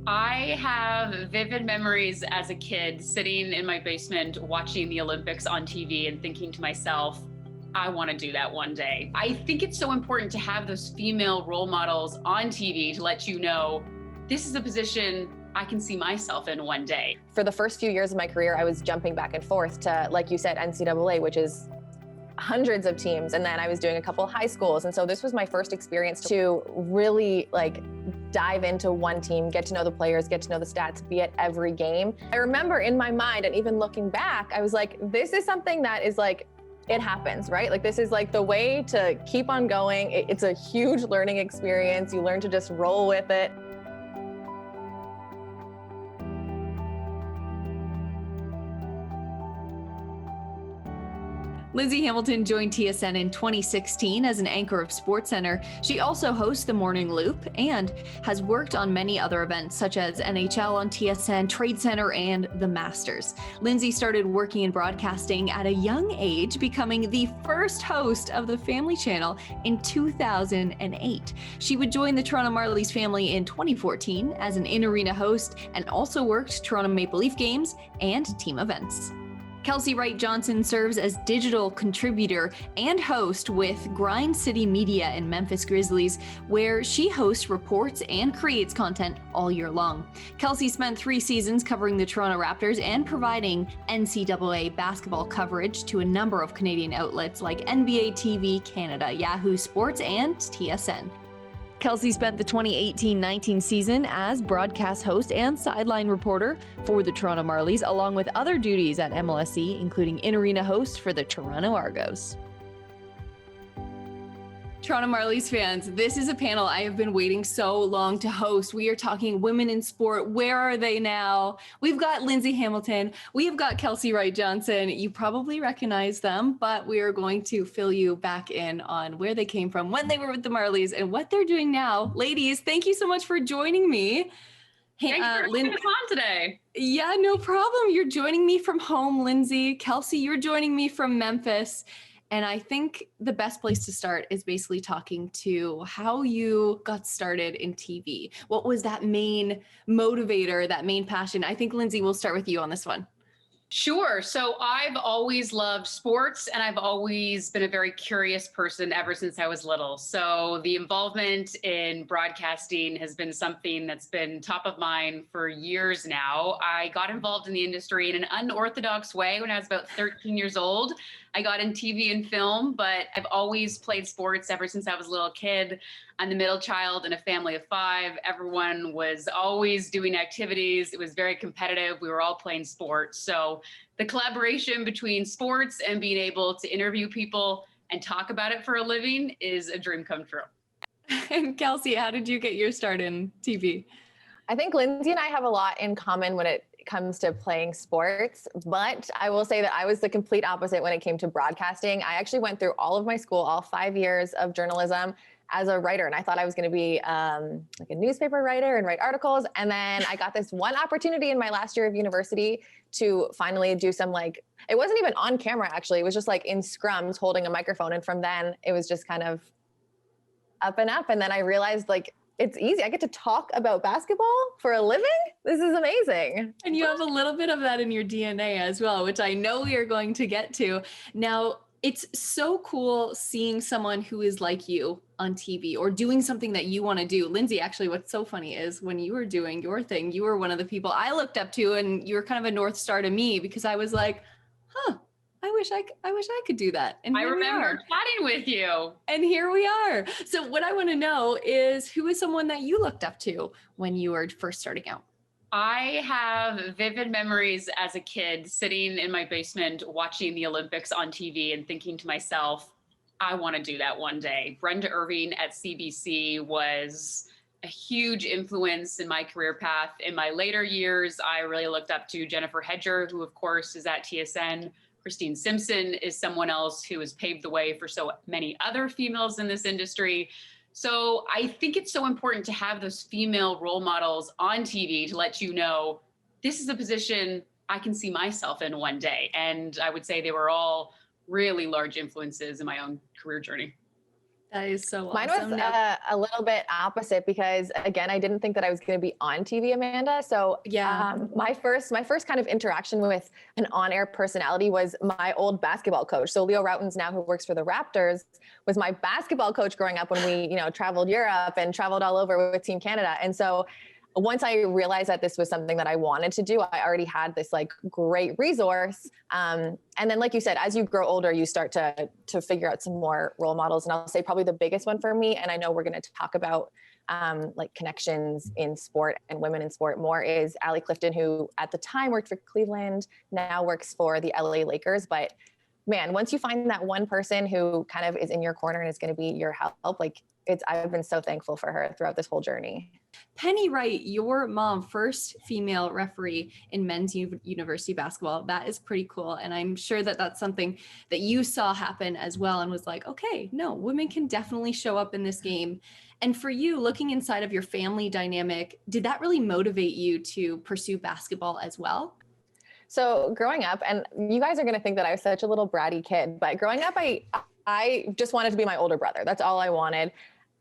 I have vivid memories as a kid sitting in my basement watching the Olympics on TV and thinking to myself, I want to do that one day. I think it's so important to have those female role models on TV to let you know this is a position I can see myself in one day. For the first few years of my career, I was jumping back and forth to, like you said, NCAA, which is hundreds of teams. And then I was doing a couple of high schools. And so this was my first experience to really dive into one team, get to know the players, get to know the stats, be at every game. I remember in my mind, and even looking back, I was like, this is something that is it happens, right? This is the way to keep on going. It's a huge learning experience. You learn to just roll with it. Lindsey Hamilton joined TSN in 2016 as an anchor of SportsCenter. She also hosts The Morning Loop and has worked on many other events such as NHL on TSN, Trade Center, and the Masters. Lindsey started working in broadcasting at a young age, becoming the first host of the Family Channel in 2008. She would join the Toronto Marlies family in 2014 as an in-arena host and also worked Toronto Maple Leaf games and team events. Kelsey Wright Johnson serves as digital contributor and host with Grind City Media and Memphis Grizzlies, where she hosts reports and creates content all year long. Kelsey spent 3 seasons covering the Toronto Raptors and providing NCAA basketball coverage to a number of Canadian outlets like NBA TV Canada, Yahoo Sports, and TSN. Kelsey spent the 2018-19 season as broadcast host and sideline reporter for the Toronto Marlies, along with other duties at MLSE, including in-arena host for the Toronto Argos. Toronto Marlies fans, this is a panel I have been waiting so long to host. We are talking women in sport. Where are they now? We've got Lindsey Hamilton. We've got Kelsey Wright Johnson. You probably recognize them, but we are going to fill you back in on where they came from, when they were with the Marlies, and what they're doing now. Ladies, thank you so much for joining me. Thanks for having us on today. Yeah, no problem. You're joining me from home, Lindsey. Kelsey, you're joining me from Memphis. And I think the best place to start is basically talking to how you got started in TV. What was that main motivator, that main passion? I think, Lindsey, we'll start with you on this one. Sure. So I've always loved sports and I've always been a very curious person ever since I was little. So the involvement in broadcasting has been something that's been top of mind for years now. I got involved in the industry in an unorthodox way when I was about 13 years old. I got in TV and film, but I've always played sports ever since I was a little kid. I'm the middle child in a family of 5. Everyone was always doing activities. It was very competitive. We were all playing sports. So the collaboration between sports and being able to interview people and talk about it for a living is a dream come true. And Kelsey, how did you get your start in TV? I think Lindsey and I have a lot in common when it comes to playing sports, but I will say that I was the complete opposite when it came to broadcasting. I actually went through all of my school, all 5 years of journalism, as a writer. And I thought I was going to be a newspaper writer and write articles. And then I got this one opportunity in my last year of university to finally do some it wasn't even on camera, actually. It was just in scrums holding a microphone. And from then it was just kind of up and up. And then I realized it's easy. I get to talk about basketball for a living. This is amazing. And you have a little bit of that in your DNA as well, which I know we are going to get to. Now, it's so cool seeing someone who is like you on TV or doing something that you want to do. Lindsey, actually, what's so funny is when you were doing your thing, you were one of the people I looked up to, and you were kind of a North Star to me because I was like, I wish I could do that. And I remember chatting with you. And here we are. So what I want to know is, who is someone that you looked up to when you were first starting out? I have vivid memories as a kid sitting in my basement watching the Olympics on TV and thinking to myself, I want to do that one day. Brenda Irving at CBC was a huge influence in my career path. In my later years, I really looked up to Jennifer Hedger, who of course is at TSN. Christine Simpson is someone else who has paved the way for so many other females in this industry. So I think it's so important to have those female role models on TV to let you know, this is a position I can see myself in one day. And I would say they were all really large influences in my own career journey. That is so Mine awesome. was Now, a little bit opposite because again, I didn't think that I was going to be on TV, Amanda. So yeah. my first kind of interaction with an on-air personality was my old basketball coach. So Leo Routens now, who works for the Raptors, was my basketball coach growing up when we, traveled Europe and traveled all over with Team Canada. And so once I realized that this was something that I wanted to do, I already had this like great resource. And then, like you said, as you grow older, you start to figure out some more role models. And I'll say probably the biggest one for me, and I know we're going to talk about like connections in sport and women in sport more, is Allie Clifton, who at the time worked for Cleveland, now works for the LA Lakers. But man, once you find that one person who kind of is in your corner and is going to be your help, like I've been so thankful for her throughout this whole journey. Penny Wright, your mom, first female referee in men's university basketball. That is pretty cool. And I'm sure that that's something that you saw happen as well and was like, okay, no, women can definitely show up in this game. And for you, looking inside of your family dynamic, did that really motivate you to pursue basketball as well? So growing up, and you guys are going to think that I was such a little bratty kid, but growing up, I just wanted to be my older brother. That's all I wanted.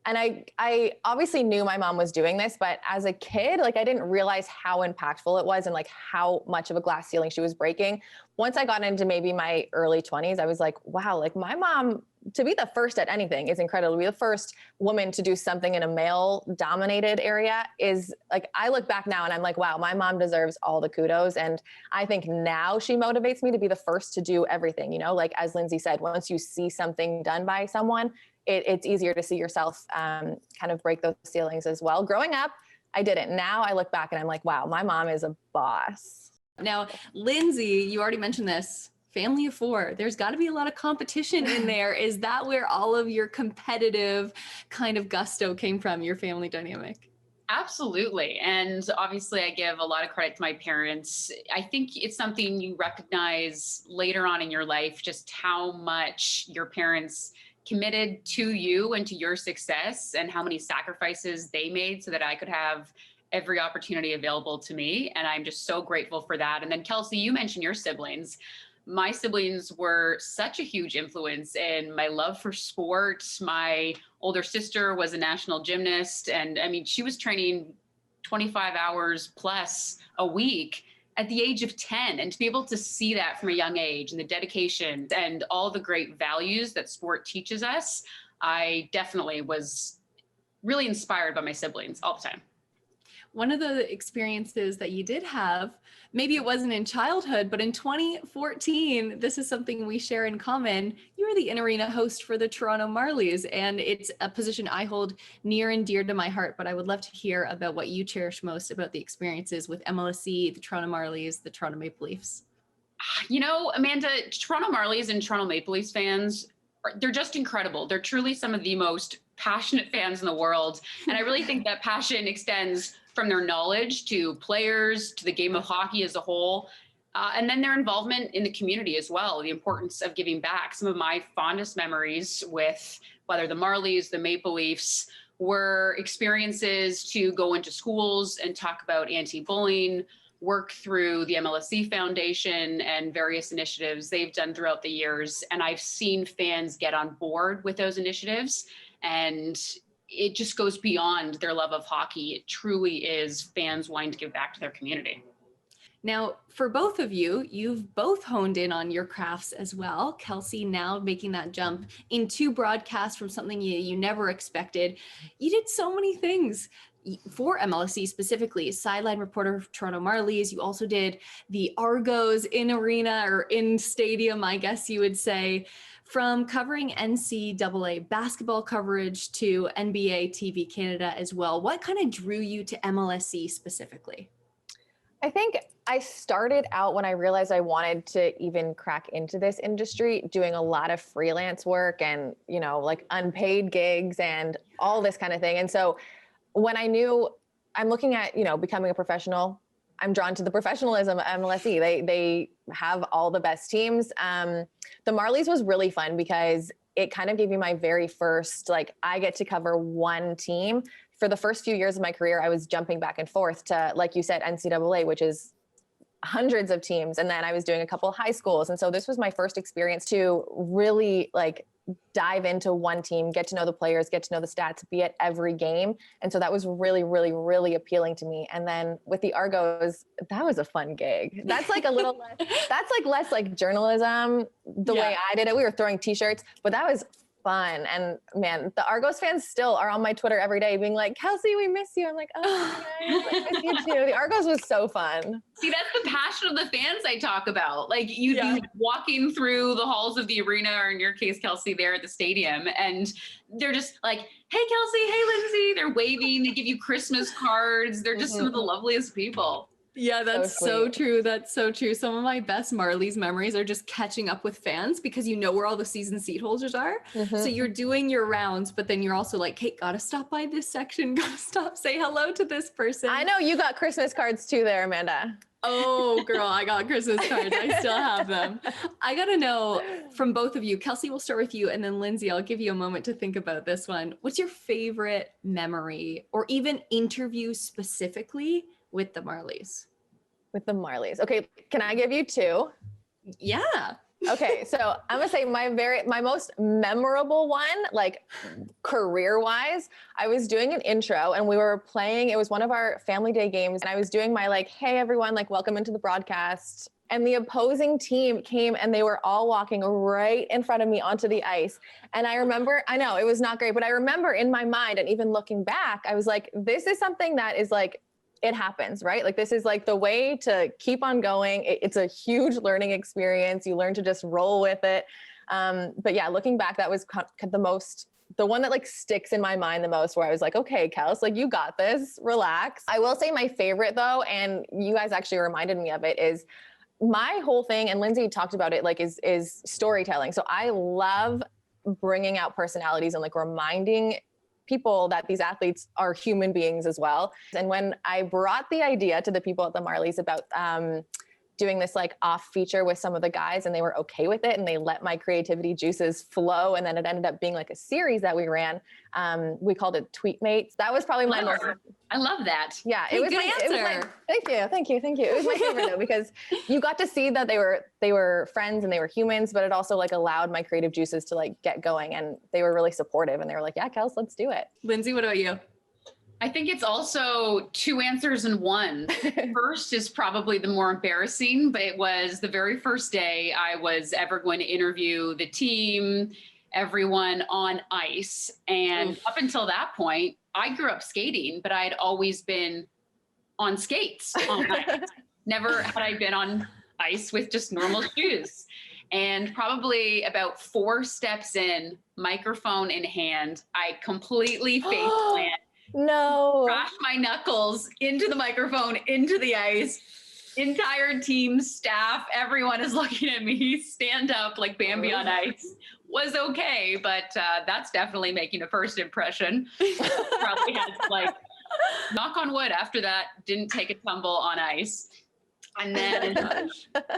And I obviously knew my mom was doing this, but as a kid, like I didn't realize how impactful it was and like how much of a glass ceiling she was breaking. Once I got into maybe my early 20s, I was like, wow, like my mom, to be the first at anything is incredible. To be the first woman to do something in a male dominated area is like, I look back now and I'm like, wow, my mom deserves all the kudos. And I think now she motivates me to be the first to do everything, like as Lindsay said, once you see something done by someone, it's easier to see yourself kind of break those ceilings as well. Growing up, I didn't. Now I look back and I'm like, wow, my mom is a boss. Now, Lindsay, you already mentioned this, family of four. There's got to be a lot of competition in there. Is that where all of your competitive kind of gusto came from, your family dynamic? Absolutely. And obviously, I give a lot of credit to my parents. I think it's something you recognize later on in your life, just how much your parents committed to you and to your success and how many sacrifices they made so that I could have every opportunity available to me. And I'm just so grateful for that. And then Kelsey, you mentioned your siblings. My siblings were such a huge influence in my love for sports. My older sister was a national gymnast. And I mean, she was training 25 hours plus a week at the age of 10, and to be able to see that from a young age and the dedication and all the great values that sport teaches us, I definitely was really inspired by my siblings all the time. One of the experiences that you did have, maybe it wasn't in childhood, but in 2014, this is something we share in common. You were the in-arena host for the Toronto Marlies, and it's a position I hold near and dear to my heart, but I would love to hear about what you cherish most about the experiences with MLSE, the Toronto Marlies, the Toronto Maple Leafs. Amanda, Toronto Marlies and Toronto Maple Leafs fans, they're just incredible. They're truly some of the most passionate fans in the world. And I really think that passion extends from their knowledge to players, to the game of hockey as a whole, and then their involvement in the community as well, the importance of giving back. Some of my fondest memories with whether the Marlies, the Maple Leafs, were experiences to go into schools and talk about anti-bullying, work through the MLSE Foundation and various initiatives they've done throughout the years. And I've seen fans get on board with those initiatives, and it just goes beyond their love of hockey. It truly is fans wanting to give back to their community. Now, for both of you, you've both honed in on your crafts as well. Kelsey now making that jump into broadcast from something you never expected. You did so many things for MLSE specifically, sideline reporter for Toronto Marlies. You also did the Argos in arena or in stadium, I guess you would say. From covering NCAA basketball coverage to NBA TV Canada as well. What kind of drew you to MLSE specifically? I think I started out when I realized I wanted to even crack into this industry, doing a lot of freelance work and, like unpaid gigs and all this kind of thing. And so when I knew I'm looking at, becoming a professional, I'm drawn to the professionalism of MLSE. They have all the best teams. The Marlies was really fun because it kind of gave me my very first, I get to cover one team. For the first few years of my career, I was jumping back and forth to, like you said, NCAA, which is hundreds of teams. And then I was doing a couple of high schools. And so this was my first experience to really dive into one team, get to know the players, get to know the stats, be at every game. And so that was really, really, really appealing to me. And then with the Argos, that was a fun gig. That's like a little less, that's like less like journalism the way I did it. We were throwing t-shirts, but that was fun. And man, the Argos fans still are on my Twitter every day being like, Kelsey, we miss you. I'm like, oh, I miss you too. The Argos was so fun. See, that's the passion of the fans I talk about. Like you'd be walking through the halls of the arena, or in your case, Kelsey, there at the stadium, and they're just like, hey, Kelsey, hey, Lindsay. They're waving. They give you Christmas cards. They're just some of the loveliest people. Yeah, that's so true. That's so true. Some of my best Marlies memories are just catching up with fans because you know where all the season seat holders are. So you're doing your rounds, but then you're also like, hey, gotta stop by this section, gotta stop, say hello to this person. I know you got Christmas cards too there, Amanda. Oh, girl, I got Christmas cards. I still have them. I gotta know from both of you. Kelsey, we'll start with you, and then Lindsay, I'll give you a moment to think about this one. What's your favorite memory or even interview specifically with the Marlies? With the Marlies. Okay, can I give you two? Yeah. Okay, so I'm gonna say my most memorable one, like career-wise, I was doing an intro and we were playing, it was one of our family day games, and I was doing my like, hey everyone, like welcome into the broadcast. And the opposing team came and they were all walking right in front of me onto the ice. And I remember, I know it was not great, but I remember in my mind and even looking back, I was like, this is something that is like, it happens, right? Like this is like the way to keep on going. It's a huge learning experience. You learn to just roll with it. But yeah, looking back, that was the one that like sticks in my mind the most, where I was like, okay, Kels, like you got this, relax. I will say my favorite though, and you guys actually reminded me of it, is my whole thing, and Lindsay talked about it, like is storytelling. So I love bringing out personalities and like reminding people that these athletes are human beings as well. And when I brought the idea to the people at the Marlies about doing this like off feature with some of the guys, and they were okay with it and they let my creativity juices flow, and then it ended up being like a series that we ran. We called it Tweetmates. That was probably my most. I love that. Yeah, it was my thank you. It was my favorite though, because you got to see that they were friends and they were humans, but it also like allowed my creative juices to like get going, and they were really supportive and they were like, yeah, Kels, let's do it. Lindsay, what about you? I think it's also two answers in one. First is probably the more embarrassing, but it was the very first day I was ever going to interview the team, everyone on ice. And up until that point, I grew up skating, but I had always been on skates on ice. Never had I been on ice with just normal shoes. And probably about 4 steps in, microphone in hand, I completely face plant. No. Crash my knuckles into the microphone, into the ice. Entire team, staff, everyone is looking at me, stand up like Bambi on ice. Was okay, but that's definitely making a first impression. Probably had like, knock on wood, after that, didn't take a tumble on ice. And then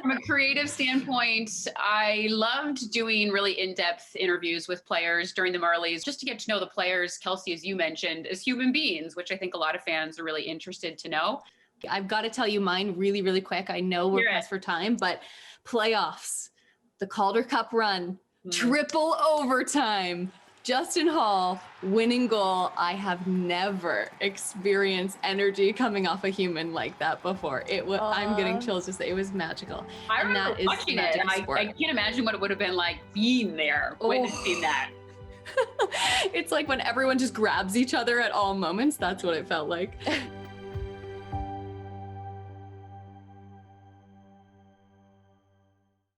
from a creative standpoint, I loved doing really in-depth interviews with players during the Marlies, just to get to know the players, Kelsey, as you mentioned, as human beings, which I think a lot of fans are really interested to know. I've got to tell you mine really, really quick. I know we're pressed for time, but playoffs, the Calder Cup run, triple overtime, Justin Hall, winning goal. I have never experienced energy coming off a human like that before. It was, I'm getting chills to say, it was magical. I remember watching it, and I can't imagine what it would have been like being there, witnessing that. It's like when everyone just grabs each other at all moments. That's what it felt like.